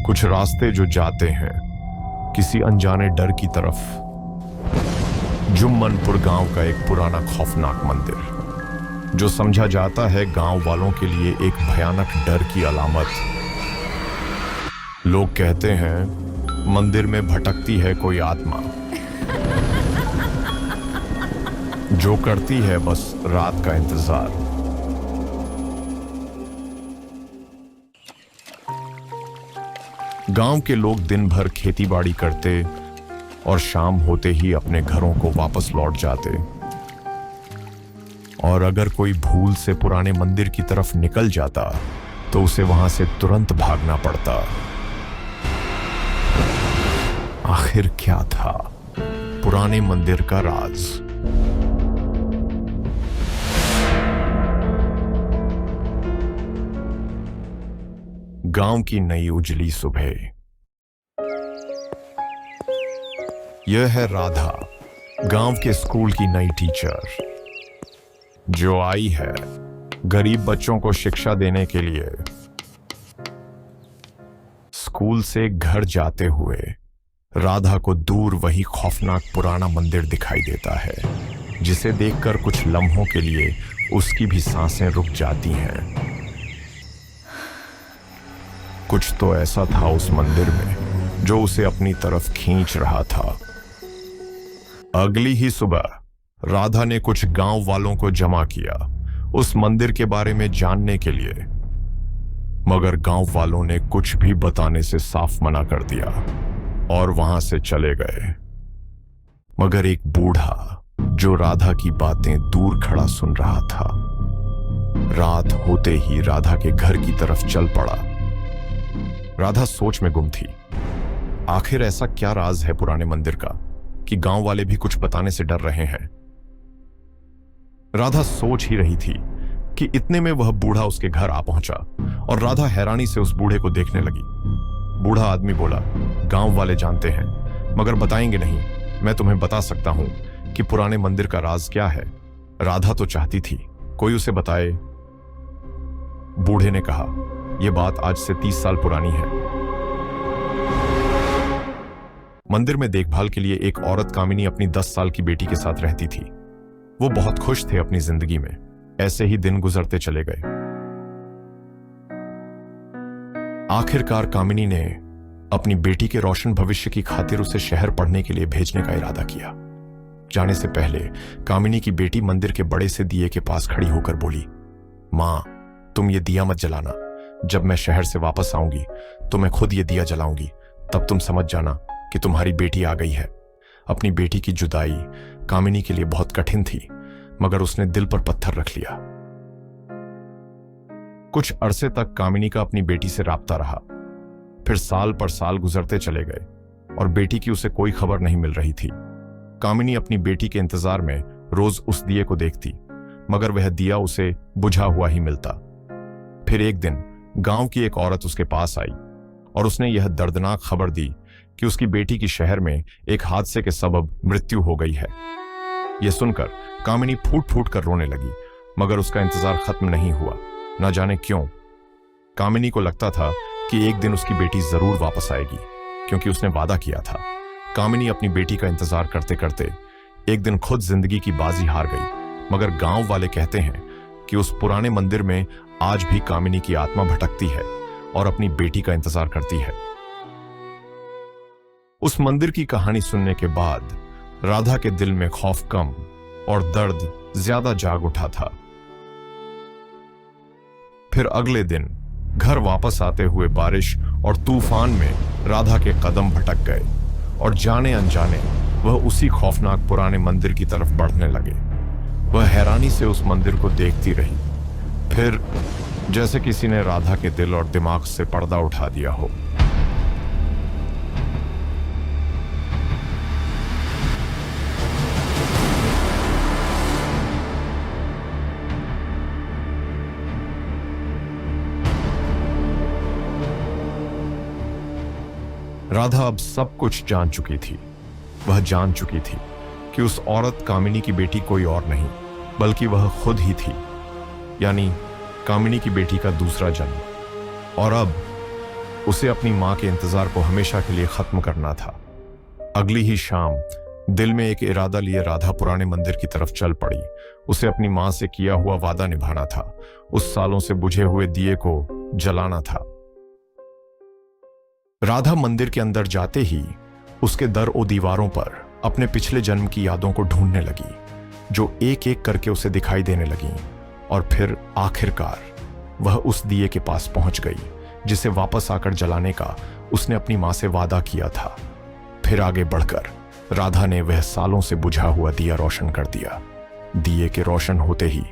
कुछ रास्ते जो जाते हैं किसी अनजाने डर की तरफ। जुम्मनपुर गांव का एक पुराना खौफनाक मंदिर जो समझा जाता है गांव वालों के लिए एक भयानक डर की अलामत। लोग कहते हैं मंदिर में भटकती है कोई आत्मा जो करती है बस रात का इंतजार। गांव के लोग दिन भर खेतीबाड़ी करते और शाम होते ही अपने घरों को वापस लौट जाते। और अगर कोई भूल से पुराने मंदिर की तरफ निकल जाता तो उसे वहां से तुरंत भागना पड़ता। आखिर क्या था पुराने मंदिर का राज? गांव की नई उजली सुबह। यह है राधा, गांव के स्कूल की नई टीचर जो आई है गरीब बच्चों को शिक्षा देने के लिए। स्कूल से घर जाते हुए राधा को दूर वही खौफनाक पुराना मंदिर दिखाई देता है जिसे देखकर कुछ लम्हों के लिए उसकी भी सांसें रुक जाती हैं। कुछ तो ऐसा था उस मंदिर में जो उसे अपनी तरफ खींच रहा था। अगली ही सुबह राधा ने कुछ गांव वालों को जमा किया उस मंदिर के बारे में जानने के लिए, मगर गांव वालों ने कुछ भी बताने से साफ मना कर दिया और वहां से चले गए। मगर एक बूढ़ा जो राधा की बातें दूर खड़ा सुन रहा था, रात होते ही राधा के घर की तरफ चल पड़ा। राधा सोच में गुम थी। आखिर ऐसा क्या राज है पुराने मंदिर का कि गांव वाले भी कुछ बताने से डर रहे हैं? राधा सोच ही रही थी कि इतने में वह बूढ़ा उसके घर आ पहुंचा और राधा हैरानी से उस बूढ़े को देखने लगी। बूढ़ा आदमी बोला, गांव वाले जानते हैं मगर बताएंगे नहीं। मैं तुम्हें बता सकता हूं कि पुराने मंदिर का राज क्या है। राधा तो चाहती थी कोई उसे बताए। बूढ़े ने कहा, यह बात आज से 30 साल पुरानी है। मंदिर में देखभाल के लिए एक औरत कामिनी अपनी 10 साल की बेटी के साथ रहती थी। वो बहुत खुश थे अपनी जिंदगी में। ऐसे ही दिन गुजरते चले गए। आखिरकार कामिनी ने अपनी बेटी के रोशन भविष्य की खातिर उसे शहर पढ़ने के लिए भेजने का इरादा किया। जाने से पहले कामिनी की बेटी मंदिर के बड़े से दिए के पास खड़ी होकर बोली, मां, तुम ये दिया मत जलाना। जब मैं शहर से वापस आऊंगी तो मैं खुद ये दिया जलाऊंगी। तब तुम समझ जाना कि तुम्हारी बेटी आ गई है। अपनी बेटी की जुदाई कामिनी के लिए बहुत कठिन थी, मगर उसने दिल पर पत्थर रख लिया। कुछ अरसे तक कामिनी का अपनी बेटी से राब्ता रहा। फिर साल पर साल गुजरते चले गए और बेटी की उसे कोई खबर नहीं मिल रही थी। कामिनी अपनी बेटी के इंतजार में रोज उस दिए को देखती, मगर वह दिया उसे बुझा हुआ ही मिलता। फिर एक दिन गांव की एक औरत उसके पास आई और उसने यह दर्दनाक खबर दी कि उसकी बेटी की शहर में एक हादसे के सबब मृत्यु हो गई है। यह सुनकर कामिनी फूट फूट कर रोने लगी, मगर उसका इंतजार खत्म नहीं हुआ। न जाने क्यों कामिनी को लगता था कि एक दिन उसकी बेटी जरूर वापस आएगी, क्योंकि उसने वादा किया था। कामिनी अपनी बेटी का इंतजार करते करते एक दिन खुद जिंदगी की बाजी हार गई। मगर गांव वाले कहते हैं कि उस पुराने मंदिर में आज भी कामिनी की आत्मा भटकती है और अपनी बेटी का इंतजार करती है। उस मंदिर की कहानी सुनने के बाद राधा के दिल में खौफ कम और दर्द ज्यादा जाग उठा था। फिर अगले दिन घर वापस आते हुए बारिश और तूफान में राधा के कदम भटक गए और जाने अनजाने वह उसी खौफनाक पुराने मंदिर की तरफ बढ़ने लगे। वह हैरानी से उस मंदिर को देखती रही। फिर जैसे किसी ने राधा के दिल और दिमाग से पर्दा उठा दिया हो। राधा अब सब कुछ जान चुकी थी। वह जान चुकी थी कि उस औरत कामिनी की बेटी कोई और नहीं बल्कि वह खुद ही थी, यानी कामिनी की बेटी का दूसरा जन्म। और अब उसे अपनी मां के इंतजार को हमेशा के लिए खत्म करना था। अगली ही शाम दिल में एक इरादा लिए राधा पुराने मंदिर की तरफ चल पड़ी। उसे अपनी मां से किया हुआ वादा निभाना था। उस सालों से बुझे हुए दिए को जलाना था। राधा मंदिर के अंदर जाते ही उसके दर ओ दीवारों पर अपने पिछले जन्म की यादों को ढूंढने लगी, जो एक एक करके उसे दिखाई देने लगी। और फिर आखिरकार वह उस दिए के पास पहुंच गई जिसे वापस आकर जलाने का उसने अपनी मां से वादा किया था। फिर आगे बढ़कर राधा ने वह सालों से बुझा हुआ दिया रोशन कर दिया। दिए के रोशन होते ही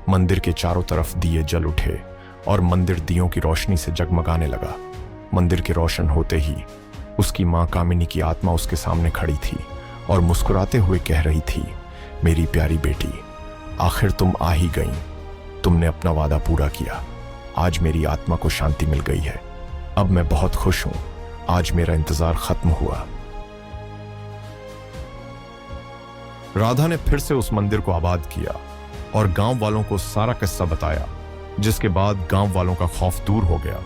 मंदिर के चारों तरफ दिए जल उठे और मंदिर दियों की रोशनी से जगमगाने लगा। मंदिर के रोशन होते ही उसकी मां कामिनी की आत्मा उसके सामने खड़ी थी और मुस्कुराते हुए कह रही थी, मेरी प्यारी बेटी, आखिर तुम आ ही गई। तुमने अपना वादा पूरा किया। आज मेरी आत्मा को शांति मिल गई है। अब मैं बहुत खुश हूं। आज मेरा इंतजार खत्म हुआ। राधा ने फिर से उस मंदिर को आबाद किया और गांव वालों को सारा किस्सा बताया, जिसके बाद गांव वालों का खौफ दूर हो गया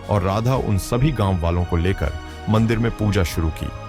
और राधा उन सभी गांव वालों को लेकर मंदिर में पूजा शुरू की।